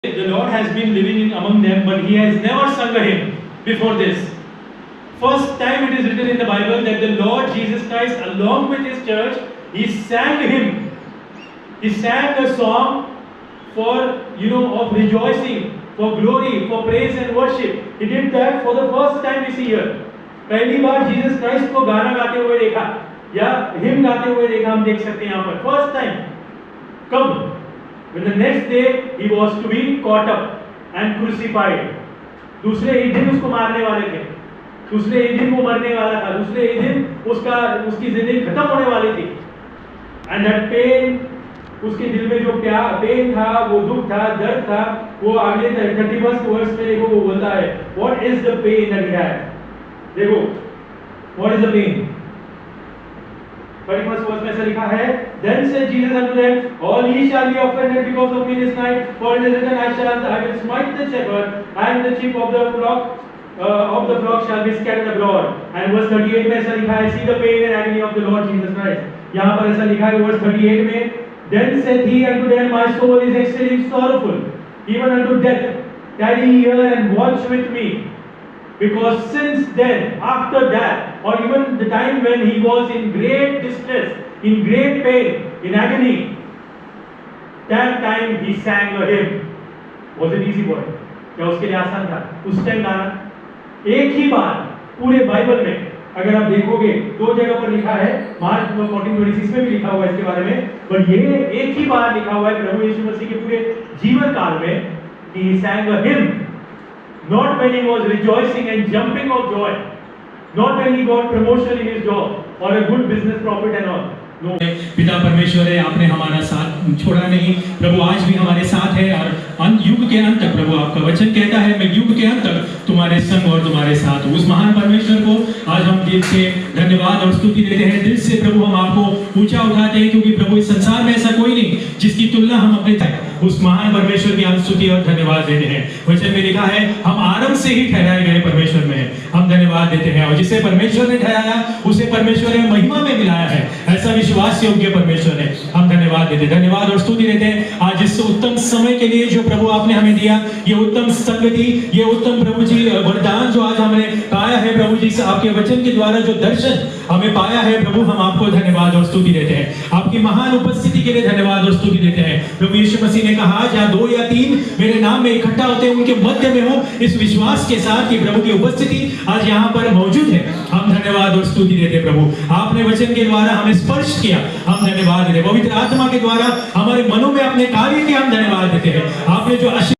The Lord has been living in among them, but he has never sung a hymn before this. First time it is written in the Bible that the Lord Jesus Christ, along with his church, he sang a hymn. He sang a song for, of rejoicing, for glory, for praise and worship. He did that for the first time we see here. पहली बार Jesus Christ को गाना गाते हुए देखा या him गाते हुए देखा हम देख सकते हैं यहाँ पर. फर्स्ट टाइम कब? When the next day he was to be caught up and crucified. दूसरे ही दिन उसको मारने वाले थे. दूसरे ही दिन वो मरने वाला था. दूसरे ही दिन उसकी जिंदगी खत्म होने वाली थी. And that pain, उसके दिल में जो पेन था, वो दुख था, दर्द था, वो आगे 31st वर्ष में देखो वो बोलता है, What is the pain that he had? देखो, What is the pain? 31st verse में ऐसा लिखा है, Then said Jesus unto them, All ye shall be offended because of me this night, for it is written, I will smite the shepherd, and the sheep of the flock shall be scattered abroad. And verse 38 में ऐसा लिखा है, See the pain and agony of the Lord Jesus Christ. यहाँ पर ऐसा लिखा है verse 38 में, Then said he unto them, My soul is exceeding sorrowful, even unto death. Tarry here and watch with me. Because since then, after that, or even the time when he was in great distress, in great pain, in agony, that time he sang a hymn. Was it easy for him? क्या उसके लिए आसान था उस time गाना? एक ही बार पूरे Bible में अगर आप देखोगे दो जगह पर लिखा है, मार्क 14:26 में भी लिखा हुआ है इसके बारे में, पर ये एक ही बार लिखा हुआ है प्रभु यीशु मसीह के पूरे जीवन काल में कि he sang a hymn. Not when he was rejoicing and jumping of joy, not when he got promotion in his job or a good business profit and all. No. पिता परमेश्वर है, आपने हमारा साथ छोड़ा नहीं प्रभु, आज भी हमारे साथ है और युग के अंत तक प्रभु आपका वचन कहता है मैं युग के अंत तक तुम्हारे संग और तुम्हारे साथ हूँ. उस महान परमेश्वर को आज हम दिल से धन्यवाद और स्तुति देते हैं. दिल से प्रभु हम आपको ऊंचा उठाते हैं क्योंकि प्रभु इस संसार में ऐसा कोई नहीं जिसकी तुलना हम अपने उस महान परमेश्वर की हम स्तुति और धन्यवाद देते हैं. वचन में लिखा है हम आरंभ से ही ठहराए गए परमेश्वर में हम धन्यवाद देते हैं और जिसे परमेश्वर ने ठहराया उसे परमेश्वर ने महिमा में मिलाया है. ऐसा विश्वास योग्य परमेश्वर है, हम धन्यवाद देते हैं, धन्यवाद और स्तुति देते हैं आज इस उत्तम समय के लिए जो प्रभु आपने हमें दिया, ये उत्तम संगति, ये उत्तम प्रभु जी वरदान जो आज हमने पाया है प्रभु जी से आपके वचन के द्वारा जो दर्शन हमें पाया है प्रभु, हम आपको धन्यवाद और स्तुति देते हैं. आपकी महान उपस्थिति के लिए धन्यवाद और स्तुति देते हैं. प्रभु यीशु मसीह ने कहा जहाँ 2 या 3 मेरे नाम में इकट्ठा होते हैं उनके मध्य में हो, इस विश्वास के साथ कि प्रभु की उपस्थिति आज यहाँ पर मौजूद है. हम धन्यवाद और स्तुति देते हैं प्रभु. आपने वचन के द्वारा हमें स्पर्श किया, हम धन्यवाद देते हैं. पवित्र आत्मा के द्वारा हमारे मनों में अपने कार्य के हम धन्यवाद देते हैं. आपने जो